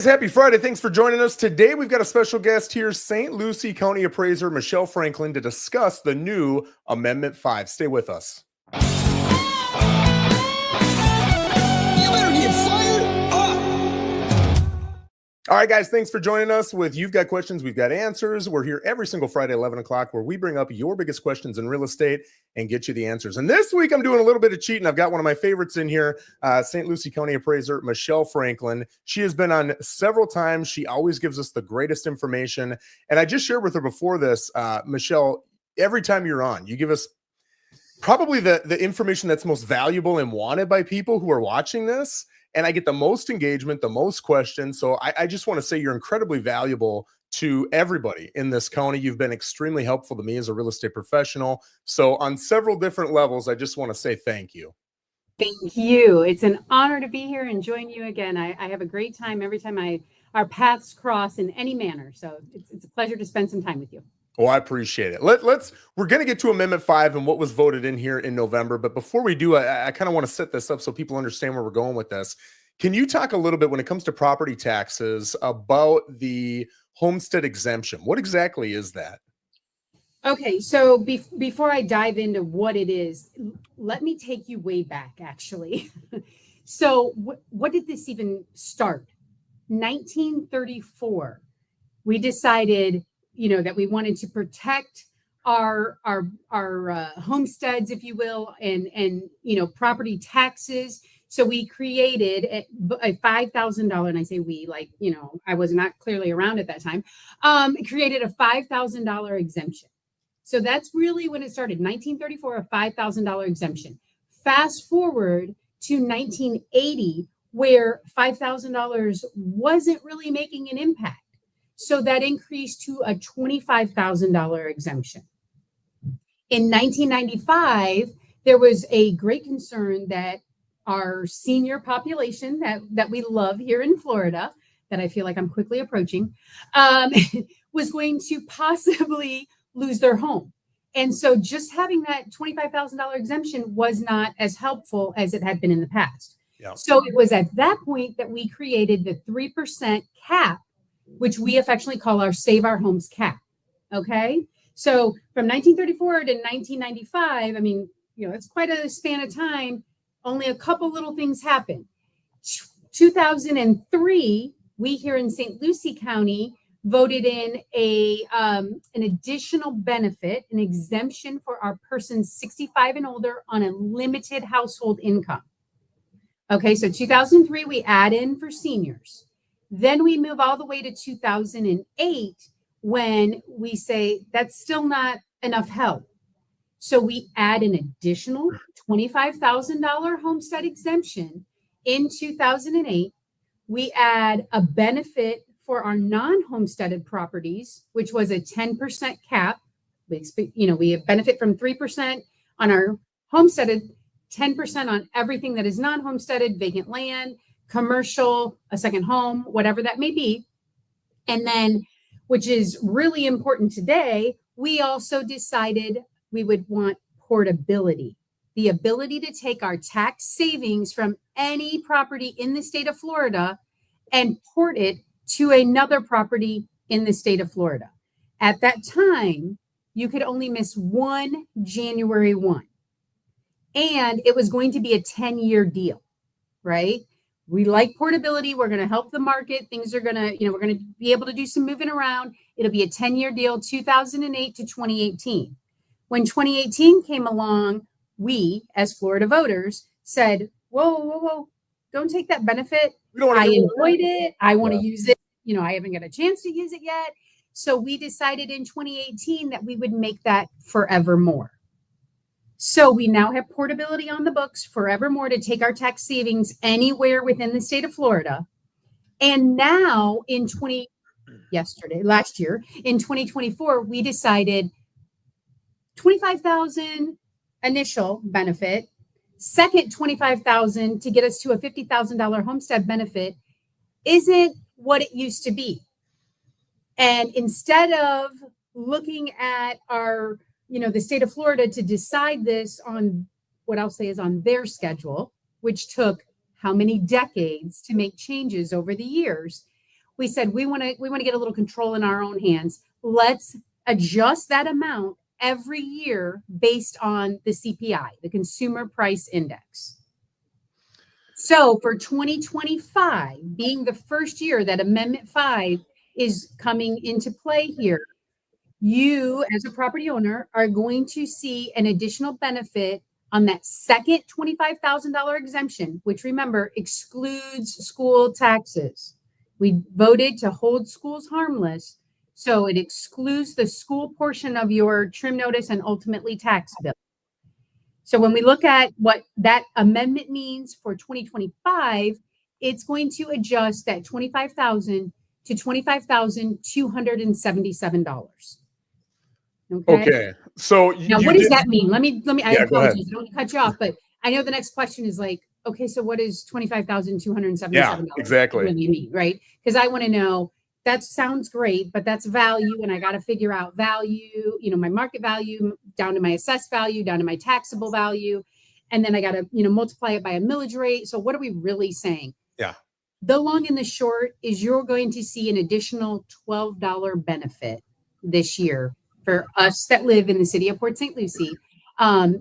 Happy Friday. Thanks for joining us. Today, we've got a special guest here, St. Lucie County Appraiser Michelle Franklin, to discuss the new Amendment 5. Stay with us. You better get fired up. All right, guys, thanks for joining us with You've Got Questions, We've Got Answers. We're here every single Friday at 11 o'clock where we bring up your biggest questions in real estate and get you the answers. And this week, I'm doing a little bit of cheating. I've got one of my favorites in here, St. Lucie County Appraiser Michelle Franklin. She has been on several times. She always gives us the greatest information. And I just shared with her before this, Michelle, every time you're on, you give us probably the information that's most valuable and wanted by people who are watching this. And I get the most engagement, the most questions. So I just want to say you're incredibly valuable to everybody in this county. You've been extremely helpful to me as a real estate professional. So on several different levels, I just want to say thank you. Thank you. It's an honor to be here and join you again. I have a great time every time our paths cross in any manner. So it's a pleasure to spend some time with you. Well, I appreciate it. We're going to get to Amendment 5 and what was voted in here in November. But before we do, I kind of want to set this up so people understand where we're going with this. Can you talk a little bit when it comes to property taxes about the homestead exemption? What exactly is that? Okay, so before I dive into what it is, let me take you way back, actually. So what did this even start? 1934. We decided that we wanted to protect our homesteads, if you will, and property taxes. So we created a $5,000, and I say we, I was not clearly around at that time, created a $5,000 exemption. So that's really when it started, 1934, a $5,000 exemption. Fast forward to 1980, where $5,000 wasn't really making an impact. So that increased to a $25,000 exemption. In 1995, there was a great concern that our senior population that we love here in Florida, that I feel like I'm quickly approaching, was going to possibly lose their home. And so just having that $25,000 exemption was not as helpful as it had been in the past. Yeah. So it was at that point that we created the 3% cap, which we affectionately call our Save Our Homes cap. Okay. So from 1934 to 1995, I mean, it's quite a span of time. Only a couple little things happened. 2003, we here in St. Lucie County voted in an additional benefit, an exemption for our persons 65 and older on a limited household income. Okay. So 2003, we add in for seniors. Then we move all the way to 2008 when we say that's still not enough help. So we add an additional $25,000 homestead exemption in 2008. We add a benefit for our non-homesteaded properties, which was a 10% cap. We benefit from 3% on our homesteaded, 10% on everything that is non-homesteaded, vacant land, commercial, a second home, whatever that may be. And then, which is really important today, we also decided we would want portability, the ability to take our tax savings from any property in the state of Florida and port it to another property in the state of Florida. At that time, you could only miss one January 1. And it was going to be a 10-year deal, right? We like portability. We're going to help the market. Things are going to, we're going to be able to do some moving around. It'll be a 10-year deal, 2008 to 2018. When 2018 came along, we, as Florida voters, said, whoa, don't take that benefit. I enjoyed it. I want to use it. I haven't got a chance to use it yet. So we decided in 2018 that we would make that forevermore. So we now have portability on the books forevermore to take our tax savings anywhere within the state of Florida. And now last year, in 2024, we decided $25,000 initial benefit, second $25,000 to get us to a $50,000 homestead benefit isn't what it used to be. And instead of looking at our the state of Florida to decide this on what I'll say is on their schedule, which took how many decades to make changes over the years. we said we want to get a little control in our own hands. Let's adjust that amount every year based on the CPI, the Consumer Price Index. So for 2025, being the first year that Amendment 5 is coming into play here, you as a property owner are going to see an additional benefit on that second $25,000 exemption, which remember excludes school taxes. We voted to hold schools harmless, so it excludes the school portion of your trim notice and ultimately tax bill. So when we look at what that amendment means for 2025, it's going to adjust that $25,000 to $25,277. Okay. So Now, what does that mean? Let me, I Yeah, go ahead. apologize. I don't want to cut you off, but I know the next question is like, okay, so what is $25,277 Yeah, exactly. really mean, right? Because I want to know, that sounds great, but that's value, and I got to figure out value, my market value down to my assessed value, down to my taxable value, and then I got to, multiply it by a millage rate. So what are we really saying? Yeah. The long and the short is you're going to see an additional $12 benefit this year for us that live in the city of Port St. Lucie.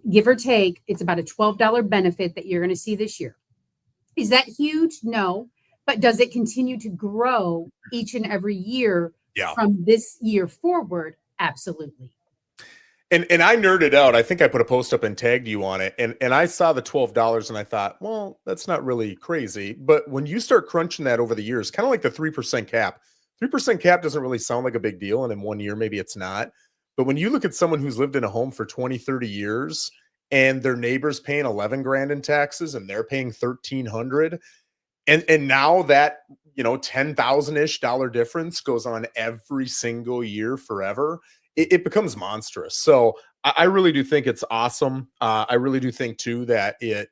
Give or take, it's about a $12 benefit that you're going to see this year. Is that huge? No. But does it continue to grow each and every year from this year forward? Absolutely. And I nerded out. I think I put a post up and tagged you on it. And I saw the $12 and I thought, well, that's not really crazy. But when you start crunching that over the years, kind of like the 3% cap, 3% cap doesn't really sound like a big deal. And in 1 year, maybe it's not. But when you look at someone who's lived in a home for 20, 30 years and their neighbor's paying 11 grand in taxes and they're paying 1,300, and now that, $10,000-ish difference goes on every single year forever, it becomes monstrous. So I really do think it's awesome. I really do think too that it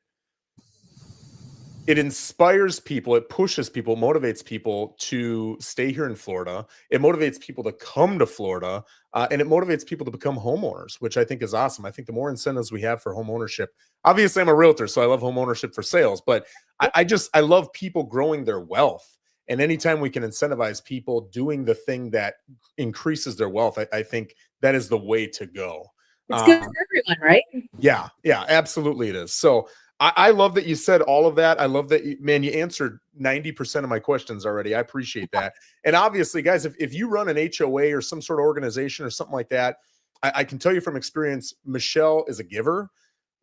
inspires people, it pushes people, motivates people to stay here in Florida. It motivates people to come to Florida, and it motivates people to become homeowners, which I think is awesome. I think the more incentives we have for home ownership, obviously I'm a realtor, so I love home ownership for sales, but I love people growing their wealth. And anytime we can incentivize people doing the thing that increases their wealth, I think that is the way to go. It's good for everyone, right? Yeah, absolutely it is. So I love that you said all of that. I love that, you answered 90% of my questions already. I appreciate that. And obviously, guys, if you run an HOA or some sort of organization or something like that, I can tell you from experience, Michelle is a giver.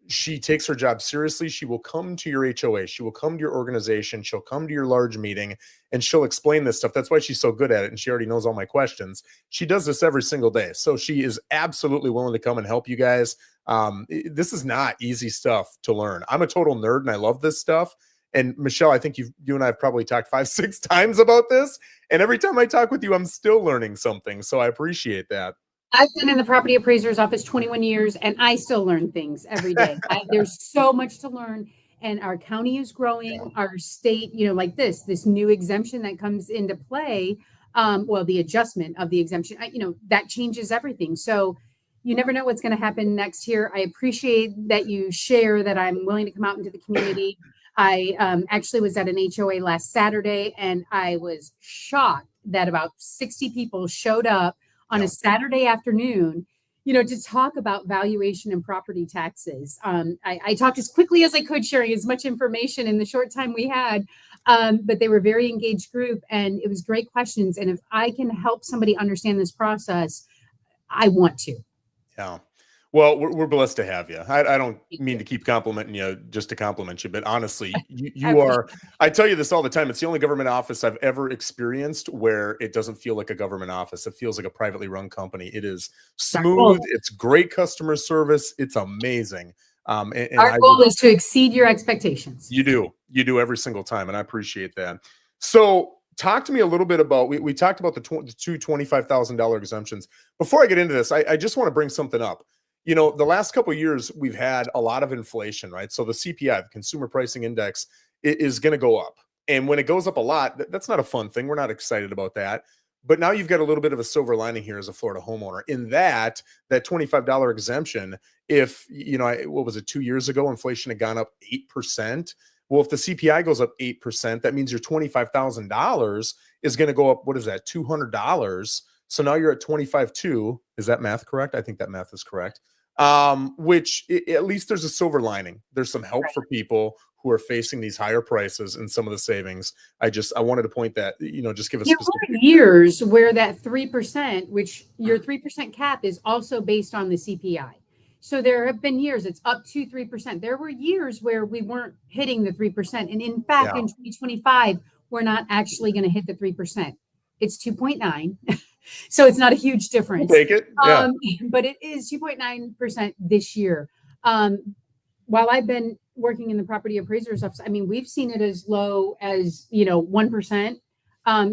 She takes her job seriously. She will come to your HOA. She will come to your organization. She'll come to your large meeting and she'll explain this stuff. That's why she's so good at it. And she already knows all my questions. She does this every single day. So she is absolutely willing to come and help you guys. This is not easy stuff to learn. I'm a total nerd and I love this stuff. And Michelle, I think you and I have probably talked 5-6 times about this. And every time I talk with you, I'm still learning something. So I appreciate that. I've been in the property appraiser's office 21 years and I still learn things every day. There's so much to learn, and our county is growing. Our state, like this new exemption that comes into play. The adjustment of the exemption, that changes everything. So you never know what's going to happen next year. I appreciate that you share that I'm willing to come out into the community. I actually was at an HOA last Saturday and I was shocked that about 60 people showed up on a Saturday afternoon, to talk about valuation and property taxes. I talked as quickly as I could, sharing as much information in the short time we had, but they were a very engaged group and it was great questions. And if I can help somebody understand this process, I want to. Yeah. Well, we're blessed to have you. I don't mean to keep complimenting you just to compliment you, but honestly, you are, I tell you this all the time. It's the only government office I've ever experienced where it doesn't feel like a government office. It feels like a privately run company. It is smooth. It's great customer service. It's amazing. And our goal is to exceed your expectations. You do every single time. And I appreciate that. So talk to me a little bit about, we talked about the two $25,000 exemptions. Before I get into this, I just want to bring something up. The last couple of years, we've had a lot of inflation, right? So the CPI, the Consumer Pricing Index, is going to go up. And when it goes up a lot, that's not a fun thing. We're not excited about that. But now you've got a little bit of a silver lining here as a Florida homeowner in that $25 exemption, if, what was it, 2 years ago, inflation had gone up 8%. Well, if the CPI goes up 8%, that means your $25,000 is going to go up. What is that? $200. So now you're at 25.2. Is that math correct? I think that math is correct. Which at least there's a silver lining. There's some help for people who are facing these higher prices and some of the savings. I wanted to point that, just give us years where that 3%, which your 3% cap is also based on the CPI. So there have been years it's up to 3%. There were years where we weren't hitting the 3%. And in fact, in 2025, we're not actually going to hit the 3%. It's 2.9. So it's not a huge difference. We'll take it. Yeah. But it is 2.9% this year. While I've been working in the property appraiser's office, I mean, we've seen it as low as, 1%.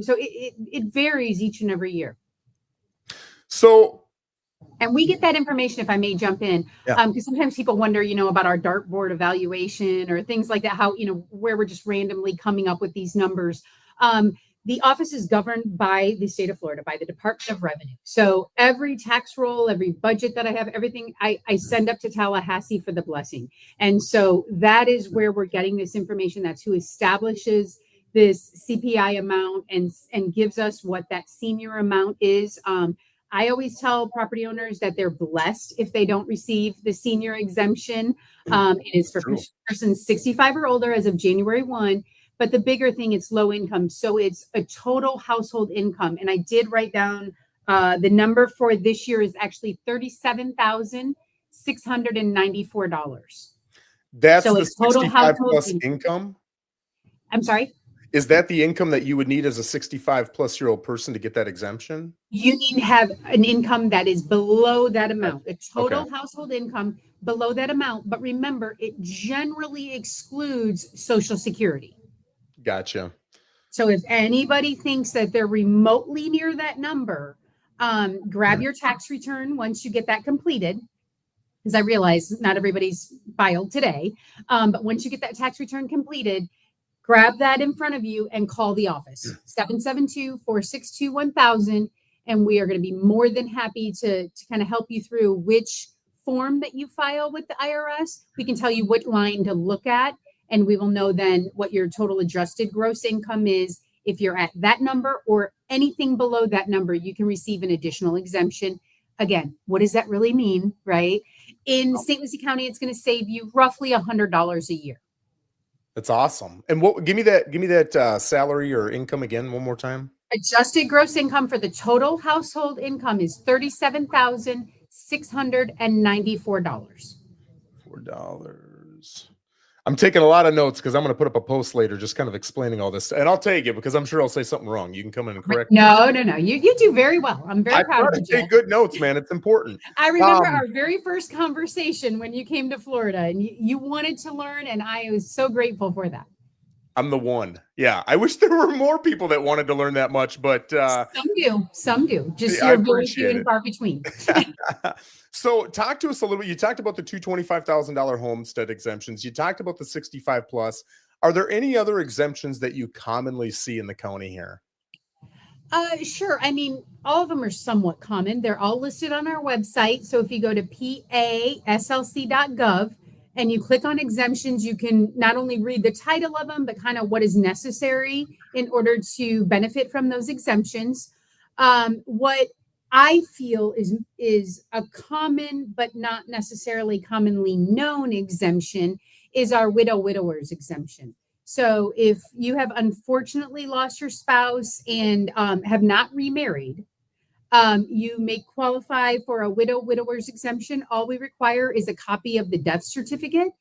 So it varies each and every year. And we get that information, if I may jump in, because sometimes people wonder, about our dartboard evaluation or things like that, how, where we're just randomly coming up with these numbers. The office is governed by the state of Florida, by the Department of Revenue. So every tax roll, every budget that I have, everything I send up to Tallahassee for the blessing. And so that is where we're getting this information. That's who establishes this CPI amount and gives us what that senior amount is. I always tell property owners that they're blessed if they don't receive the senior exemption. It is for persons 65 or older as of January 1. But the bigger thing, it's low income. So it's a total household income. And I did write down the number for this year is actually $37,694. That's so the it's total 65 household plus income? I'm sorry? Is that the income that you would need as a 65 plus year old person to get that exemption? You need to have an income that is below that amount, a total household income below that amount. But remember, it generally excludes Social Security. Gotcha. So if anybody thinks that they're remotely near that number, grab your tax return once you get that completed, because I realize not everybody's filed today. But once you get that tax return completed, grab that in front of you and call the office, 772-462-1000. And we are going to be more than happy to kind of help you through which form that you file with the IRS. We can tell you what line to look at. And we will know then what your total adjusted gross income is. If you're at that number or anything below that number, you can receive an additional exemption. Again, what does that really mean, right? In St. Lucie County, it's going to save you roughly $100 a year. That's awesome. And give me that salary or income again one more time. Adjusted gross income for the total household income is $37,694. $4. I'm taking a lot of notes because I'm going to put up a post later just kind of explaining all this. And I'll take it because I'm sure I'll say something wrong. You can come in and correct me. No. You do very well. I'm very proud of you. Take good notes, man. It's important. I remember our very first conversation when you came to Florida and you wanted to learn, and I was so grateful for that. I'm the one. Yeah. I wish there were more people that wanted to learn that much, but some do. Just you're very few and far between. So talk to us a little bit. You talked about the $225,000 homestead exemptions. You talked about the 65 plus. Are there any other exemptions that you commonly see in the county here? Sure. I mean, all of them are somewhat common. They're all listed on our website. So if you go to paslc.gov and you click on exemptions, you can not only read the title of them, but kind of what is necessary in order to benefit from those exemptions. What I feel is a common, but not necessarily commonly known exemption is our widowers exemption. So if you have unfortunately lost your spouse and have not remarried, you may qualify for a widower's exemption. All we require is a copy of the death certificate.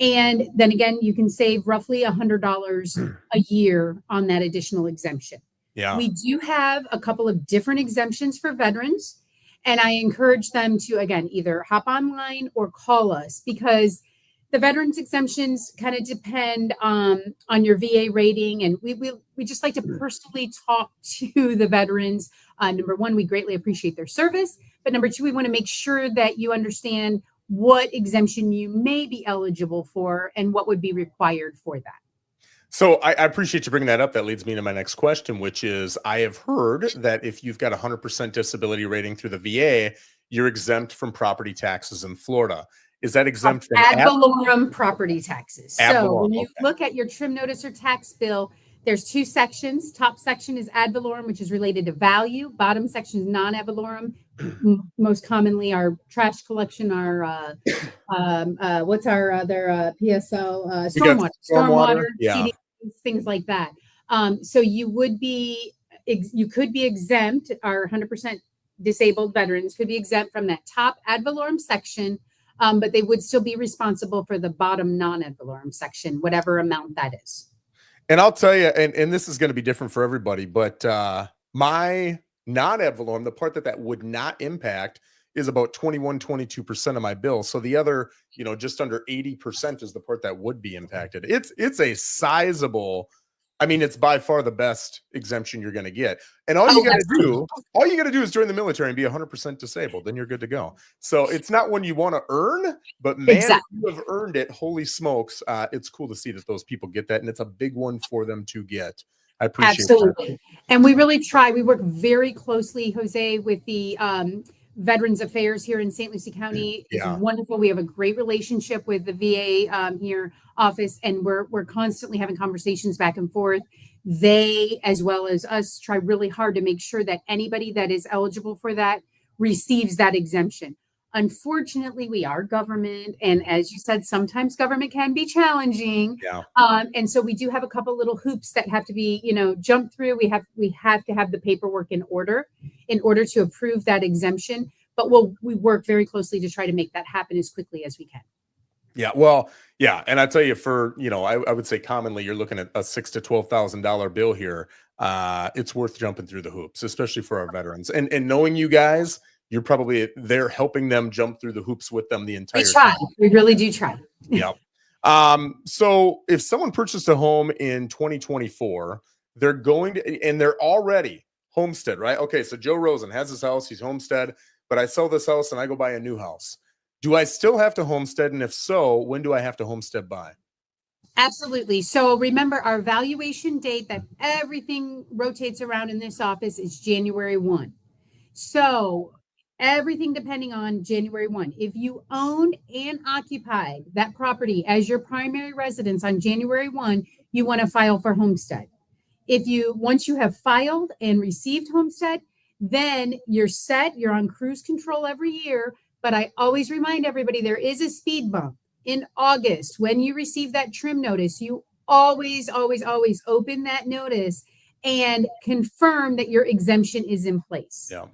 And then again, you can save roughly $100 a year on that additional exemption. Yeah. We do have a couple of different exemptions for veterans, and I encourage them to, again, either hop online or call us, because the veterans exemptions kind of depend on your VA rating. And we just like to personally talk to the veterans. Number one, we greatly appreciate their service. But number two, we want to make sure that you understand what exemption you may be eligible for and what would be required for that. So I appreciate you bringing that up. That leads me to my next question, which is, I have heard that if you've got 100% disability rating through the VA, you're exempt from property taxes in Florida. Is that exempt from ad valorem property taxes. Ad So valorem, when you okay. look at your trim notice or tax bill, there's two sections. Top section is ad valorem, which is related to value. Bottom section is non-ad valorem. Most commonly, our trash collection, our what's our other PSO? We got Stormwater, yeah. CDs, things like that. So you could be exempt. Our 100% disabled veterans could be exempt from that top ad valorem section. But they would still be responsible for the bottom non-ad valorem section, whatever amount that is. And I'll tell you, and this is going to be different for everybody, but my non-ad valorem, the part that would not impact, is about 22% of my bill. So the other, just under 80% is the part that would be impacted. It's a sizable. I mean, it's by far the best exemption you're going to get. And all you got to do is join the military and be 100% disabled. Then you're good to go. So it's not one you want to earn, but man, if you have earned it, holy smokes. It's cool to see that those people get that. And it's a big one for them to get. I appreciate that. And we really try. We work very closely, Jose, with the Veterans Affairs here in St. Lucie County. It's wonderful. We have a great relationship with the VA here office, and we're constantly having conversations back and forth. They, as well as us, try really hard to make sure that anybody that is eligible for that receives that exemption. Unfortunately, we are government, and as you said, sometimes government can be challenging. Yeah. And so we do have a couple little hoops that have to be, jumped through. We have to have the paperwork in order to approve that exemption. But we work very closely to try to make that happen as quickly as we can. Yeah, well, yeah, and I tell you, for I would say commonly you're looking at a $6,000 to $12,000 bill here. It's worth jumping through the hoops, especially for our veterans. And knowing you guys, you're probably there helping them jump through the hoops with them the entire time. We really do try. Yeah. So if someone purchased a home in 2024, they're going to, and they're already Homestead, right? Okay, so Joe Rosen has his house, he's Homestead, but I sell this house and I go buy a new house. Do I still have to Homestead? And if so, when do I have to Homestead by? Absolutely. So remember, our valuation date that everything rotates around in this office is January 1. So everything depending on January 1. If you owned and occupied that property as your primary residence on January 1, you want to file for Homestead. Once you have filed and received Homestead, then you're set. You're on cruise control every year. But I always remind everybody there is a speed bump in August. When you receive that trim notice, you always open that notice and confirm that your exemption is in place. Yeah.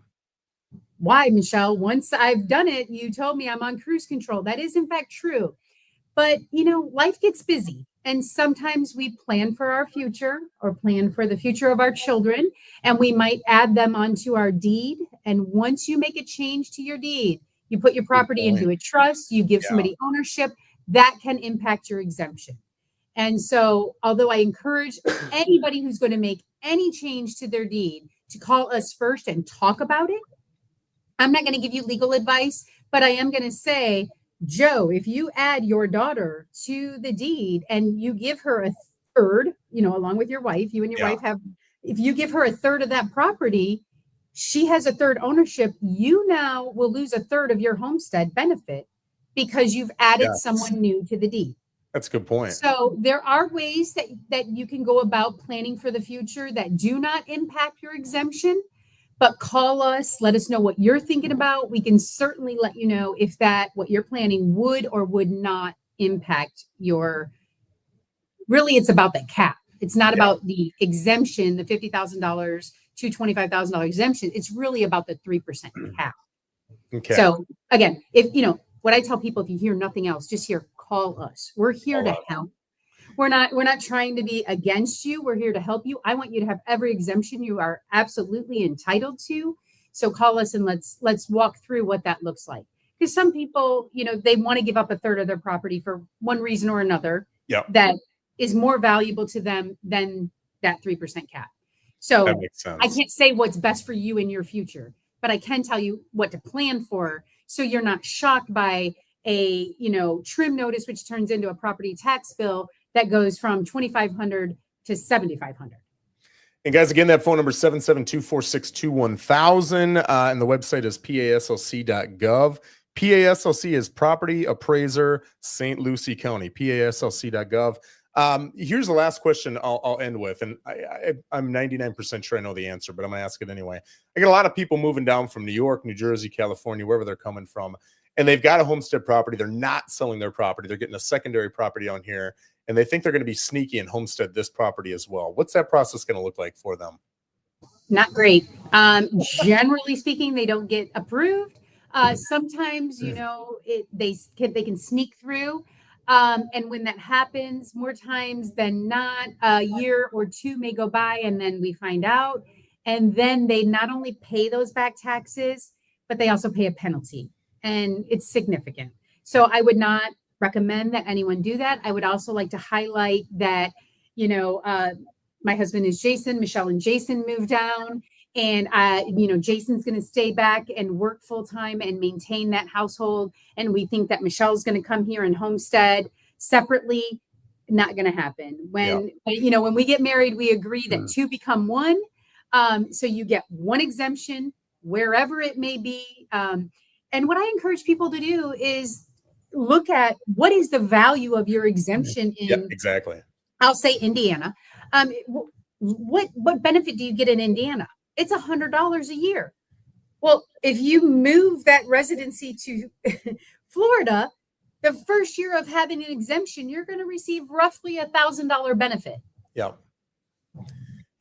Why, Michelle? Once I've done it, you told me I'm on cruise control. That is in fact true. But, life gets busy. And sometimes we plan for our future or plan for the future of our children, and we might add them onto our deed. And once you make a change to your deed, you put your property into a trust, you give somebody ownership, that can impact your exemption. And so, although I encourage anybody who's going to make any change to their deed to call us first and talk about it, I'm not going to give you legal advice, but I am going to say, Joe, if you add your daughter to the deed and you give her a third, along with your wife, you and your wife if you give her a third of that property, she has a third ownership. You now will lose a third of your homestead benefit because you've added someone new to the deed. That's a good point. So there are ways that you can go about planning for the future that do not impact your exemption, but call us, let us know what you're thinking about. We can certainly let you know if what you're planning would or would not impact really it's about the cap. It's not about the exemption, the $50,000 to $25,000 exemption. It's really about the 3% cap. Okay. So again, if what I tell people, if you hear nothing else, just call us. We're here to help. We're not trying to be against you. We're here to help you. I want you to have every exemption you are absolutely entitled to. So call us and let's walk through what that looks like. Because some people, they want to give up a third of their property for one reason or another that is more valuable to them than that 3% cap. So that makes sense. I can't say what's best for you in your future, but I can tell you what to plan for so you're not shocked by a trim notice, which turns into a property tax bill that goes from $2,500 to $7,500. And guys, again, that phone number is 772-462-1000, and the website is paslc.gov, PASLC is Property Appraiser, St. Lucie County, paslc.gov. Here's the last question I'll end with, and I'm 99% sure I know the answer, but I'm going to ask it anyway. I get a lot of people moving down from New York, New Jersey, California, wherever they're coming from, and they've got a homestead property. They're not selling their property. They're getting a secondary property on here, and they think they're going to be sneaky and homestead this property as well. What's that process going to look like for them? Not great. Generally speaking, they don't get approved. Sometimes, you know, they can sneak through. And when that happens, more times than not, a year or two may go by and then we find out. And then they not only pay those back taxes, but they also pay a penalty. And it's significant. So I would not recommend that anyone do that. I would also like to highlight that, you know, my husband is Jason, Michelle and Jason moved down. And, you know, Jason's going to stay back and work full time and maintain that household. And we think that Michelle's going to come here and homestead separately. Not going to happen. When, you know, when we get married, we agree that two become one. So you get one exemption wherever it may be. And what I encourage people to do is look at what is the value of your exemption in, exactly. I'll say Indiana. What benefit do you get in Indiana? It's $100 a year. Well, if you move that residency to Florida, the first year of having an exemption, you're going to receive roughly $1,000 benefit. Yeah.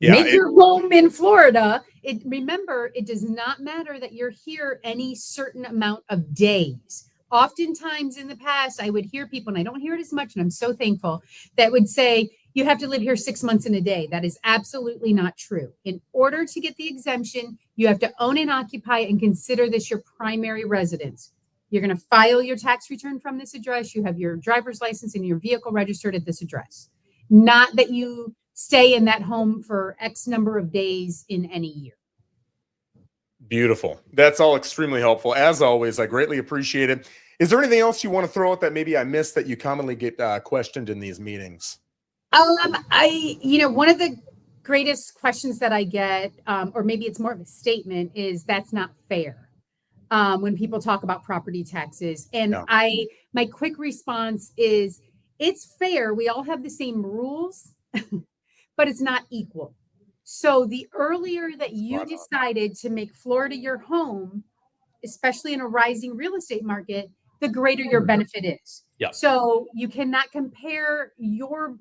Make your home in Florida. Remember, it does not matter that you're here any certain amount of days. Oftentimes in the past, I would hear people, and I don't hear it as much, and I'm so thankful, that would say, you have to live here 6 months in a day. That is absolutely not true. In order to get the exemption, you have to own and occupy and consider this your primary residence. You're going to file your tax return from this address. You have your driver's license and your vehicle registered at this address. Not that you stay in that home for X number of days in any year. Beautiful. That's all extremely helpful. As always, I greatly appreciate it. Is there anything else you want to throw out that maybe I missed that you commonly get questioned in these meetings? You know, one of the greatest questions that I get, or maybe it's more of a statement, is that's not fair. When people talk about property taxes, and my quick response is, it's fair. We all have the same rules, but it's not equal. So the earlier that you decided to make Florida your home, especially in a rising real estate market, the greater your benefit is. Yeah. So you cannot compare your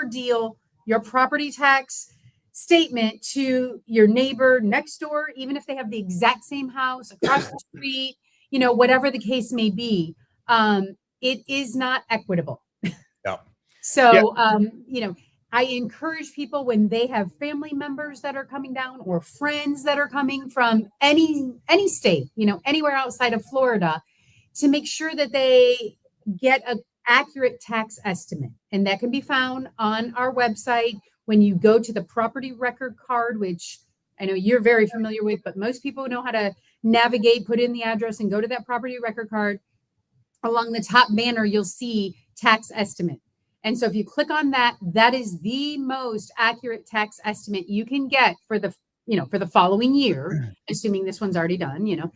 deal, your property tax statement to your neighbor next door, even if they have the exact same house across the street, you know, whatever the case may be. It is not equitable. Yeah. So, you know, I encourage people when they have family members that are coming down or friends that are coming from any state, you know, anywhere outside of Florida, to make sure that they get an accurate tax estimate. And that can be found on our website. When you go to the property record card, which I know you're very familiar with, but most people know how to navigate, put in the address and go to that property record card. Along the top banner, you'll see tax estimate. And so if you click on that, that is the most accurate tax estimate you can get for the, you know, for the following year, assuming this one's already done, you know,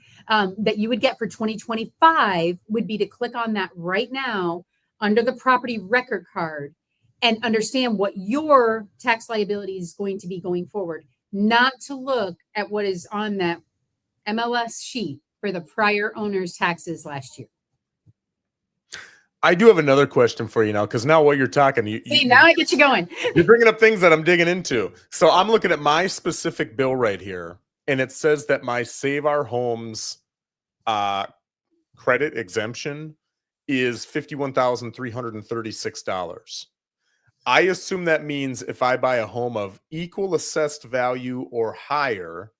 that you would get for 2025 would be to click on that right now under the property record card and understand what your tax liability is going to be going forward, not to look at what is on that MLS sheet for the prior owner's taxes last year. I do have another question for you now, because now what you're talking, now I get you going. You're bringing up things that I'm digging into. So I'm looking at my specific bill right here, and it says that my Save Our Homes credit exemption is $51,336. I assume that means if I buy a home of equal assessed value or higher,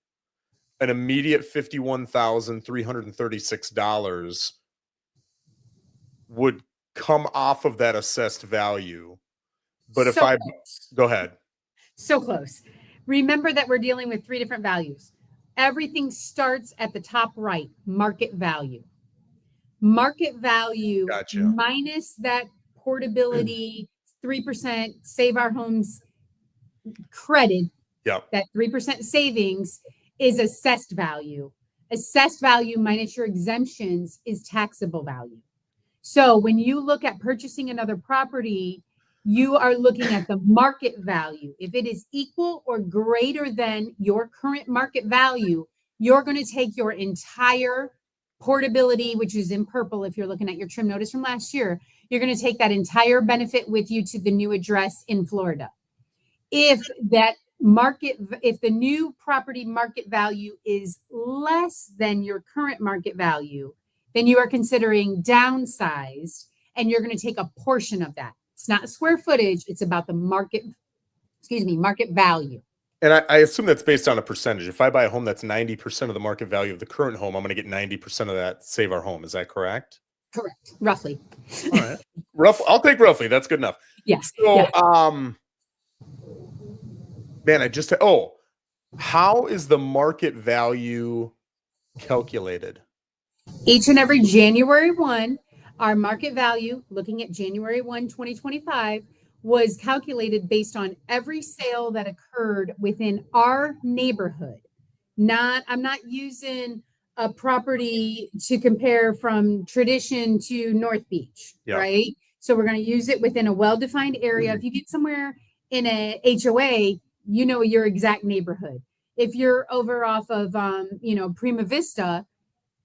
an immediate $51,336 would come off of that assessed value. But if go ahead. So close. Remember that we're dealing with three different values. Everything starts at the top right, market value. Market value minus that portability, 3% Save Our Homes credit. Yep. That 3% savings is assessed value. Assessed value minus your exemptions is taxable value. So when you look at purchasing another property, you are looking at the market value. If it is equal or greater than your current market value, you're going to take your entire portability, which is in purple if you're looking at your trim notice from last year, you're going to take that entire benefit with you to the new address in Florida. If the new property market value is less than your current market value, then you are considering downsized, and you're going to take a portion of that. It's not square footage. It's about the market value. And I assume that's based on a percentage. If I buy a home that's 90% of the market value of the current home, I'm going to get 90% of that Save Our Home. Is that correct? Correct. Roughly. All right. I'll take roughly. That's good enough. Yes. So, yeah. Man, how is the market value calculated? Each and every January 1, our market value, looking at January 1, 2025, was calculated based on every sale that occurred within our neighborhood. I'm not using a property to compare from Tradition to North Beach, right? So we're going to use it within a well-defined area. Mm-hmm. If you get somewhere in a HOA, you know your exact neighborhood. If you're over off of, Prima Vista,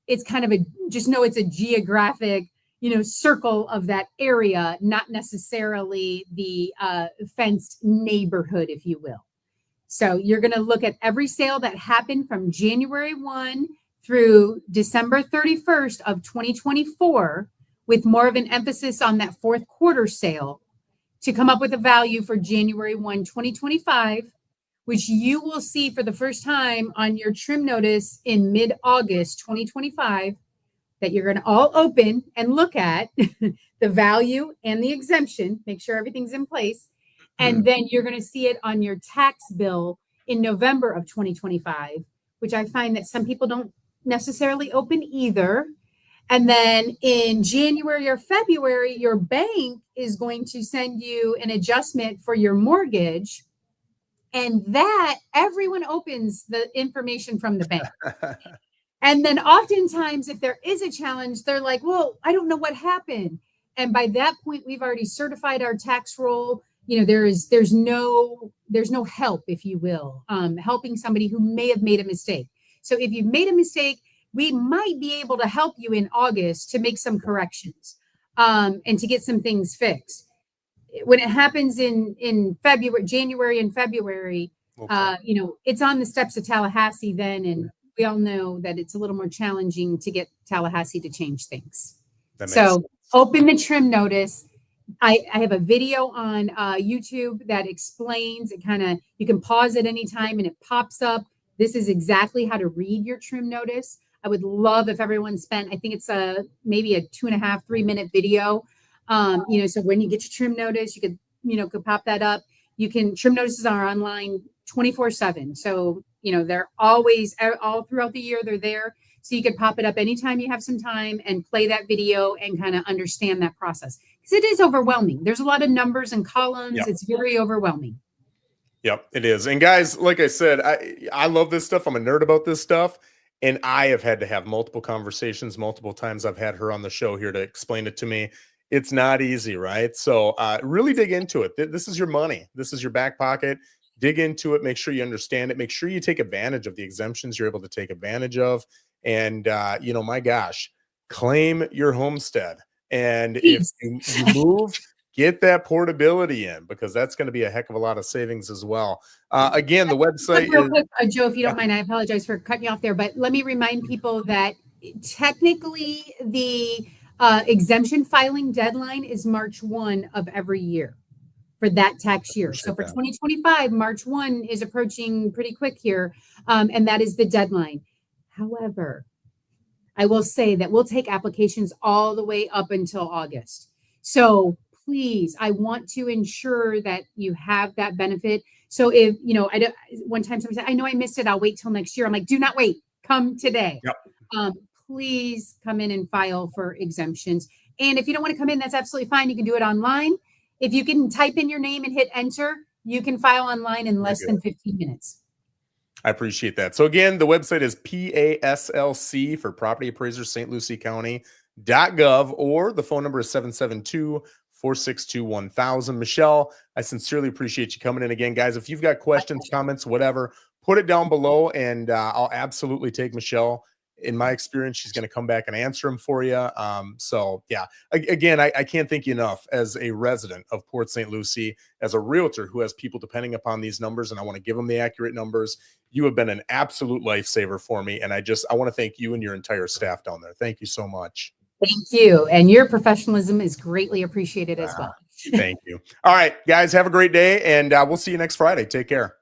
it's kind of it's a geographic, circle of that area, not necessarily the fenced neighborhood, if you will. So you're going to look at every sale that happened from January 1 through December 31st of 2024, with more of an emphasis on that fourth quarter sale, to come up with a value for January 1, 2025, which you will see for the first time on your trim notice in mid-August 2025, that you're going to all open and look at the value and the exemption, make sure everything's in place. And then you're going to see it on your tax bill in November of 2025, which I find that some people don't necessarily open either. And then in January or February, your bank is going to send you an adjustment for your mortgage. And that everyone opens the information from the bank. And then oftentimes, if there is a challenge, they're like, well, I don't know what happened. And by that point, we've already certified our tax roll. There's no help, if you will, helping somebody who may have made a mistake. So if you've made a mistake, we might be able to help you in August to make some corrections and to get some things fixed. When it happens in January and February, it's on the steps of Tallahassee then, and we all know that it's a little more challenging to get Tallahassee to change things. So open the trim notice. I have a video on YouTube that explains it. You can pause at any time and it pops up. This is exactly how to read your trim notice. I would love if everyone spent, I think it's maybe a 2.5, 3-minute video. So when you get your trim notice, you could pop that up. Trim notices are online 24/7. So, they're always, all throughout the year, they're there. So you could pop it up anytime you have some time and play that video and kind of understand that process. Because it is overwhelming. There's a lot of numbers and columns. Yep. It's very overwhelming. Yep, it is. And guys, like I said, I love this stuff. I'm a nerd about this stuff. And I have had to have multiple conversations, multiple times I've had her on the show here to explain it to me. It's not easy, right? So really dig into it. This is your money. This is your back pocket. Dig into it. Make sure you understand it. Make sure you take advantage of the exemptions you're able to take advantage of. And, my gosh, claim your homestead. And if you move, get that portability in, because that's going to be a heck of a lot of savings as well. Again, the website real quick, Joe, if you don't mind, I apologize for cutting you off there, but let me remind people that technically the exemption filing deadline is March 1 of every year for that tax year. So for 2025, March 1 is approaching pretty quick here, and that is the deadline. However, I will say that we'll take applications all the way up until August. So please, I want to ensure that you have that benefit. So if, one time somebody said, I know I missed it, I'll wait till next year. I'm like, do not wait, come today. Yep. Please come in and file for exemptions. And if you don't want to come in, that's absolutely fine. You can do it online. If you can type in your name and hit enter, you can file online in less than 15 minutes. I appreciate that. So again, the website is PASLC for Property Appraiser, St. Lucie County.gov, or the phone number is 772-462-1000. Michelle, I sincerely appreciate you coming in again. Guys, if you've got questions, comments, whatever, put it down below, and I'll absolutely take Michelle. In my experience, she's going to come back and answer them for you. So yeah, again, I can't thank you enough as a resident of Port St. Lucie, as a realtor who has people depending upon these numbers, and I want to give them the accurate numbers. You have been an absolute lifesaver for me, and I want to thank you and your entire staff down there. Thank you so much. Thank you. And your professionalism is greatly appreciated as well. Thank you. All right, guys, have a great day, and we'll see you next Friday. Take care.